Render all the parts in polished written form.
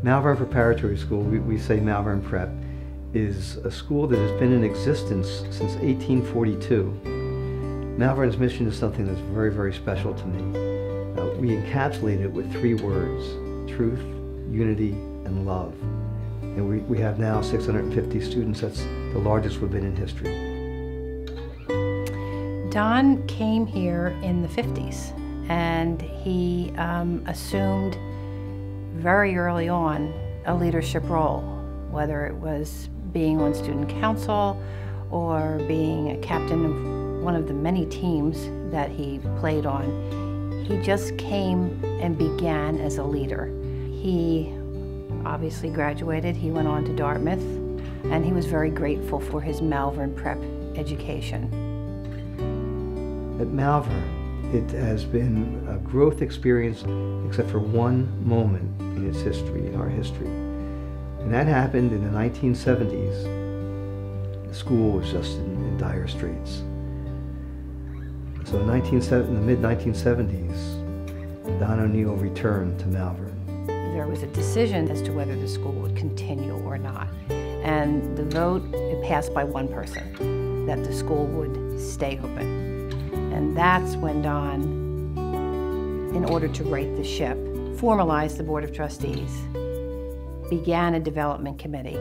Malvern Preparatory School, we say Malvern Prep, is a school that has been in existence since 1842. Malvern's mission is something that's very, very special to me. We encapsulate it with 3 words: truth, unity, and love. And we have now 650 students. That's the largest we've been in history. Don came here in the 50s, and he assumed very early on a leadership role, whether it was being on student council or being a captain of one of the many teams that he played on. He just came and began as a leader. He obviously graduated, he went on to Dartmouth, and he was very grateful for his Malvern Prep education. At Malvern, it has been a growth experience except for one moment in its history, in our history. And that happened in the 1970s. The school was just in dire straits. So in the mid-1970s, Don O'Neill returned to Malvern. There was a decision as to whether the school would continue or not. And the vote, it passed by one person, that the school would stay open. And that's when Don, in order to right the ship, formalized the Board of Trustees, began a development committee,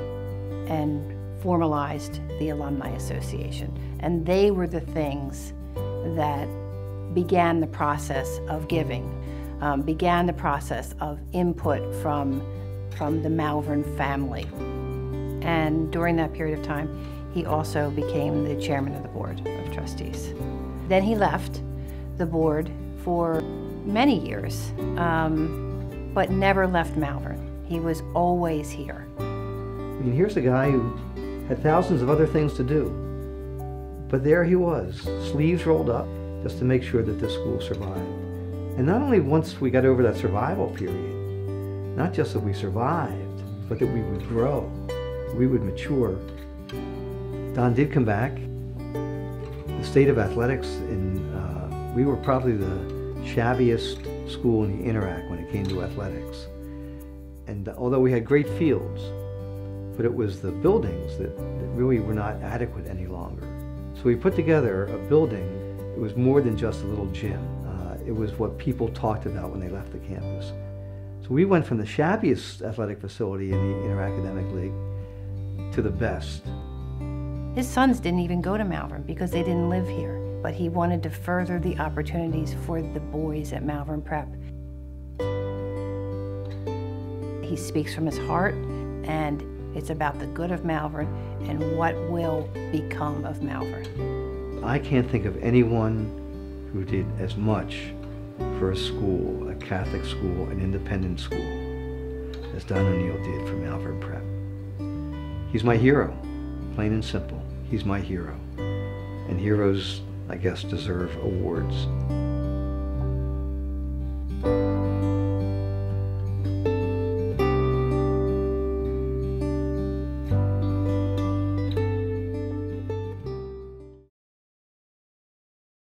and formalized the Alumni Association. And they were the things that began the process of giving, began the process of input from the Malvern family. And during that period of time, he also became the chairman of the Board of Trustees. Then he left the board for many years, but never left Malvern. He was always here. I mean, here's a guy who had thousands of other things to do, but there he was, sleeves rolled up, just to make sure that this school survived. And not only once we got over that survival period, not just that we survived, but that we would grow, we would mature. Don did come back. The state of athletics, we were probably the shabbiest school in the Interact when it came to athletics. And although we had great fields, but it was the buildings that really were not adequate any longer. So we put together a building. It was more than just a little gym. It was what people talked about when they left the campus. So we went from the shabbiest athletic facility in the Interacademic League to the best. His sons didn't even go to Malvern because they didn't live here, but he wanted to further the opportunities for the boys at Malvern Prep. He speaks from his heart, and it's about the good of Malvern and what will become of Malvern. I can't think of anyone who did as much for a school, a Catholic school, an independent school, as Don O'Neill did for Malvern Prep. He's my hero, plain and simple. He's my hero. And heroes, I guess, deserve awards.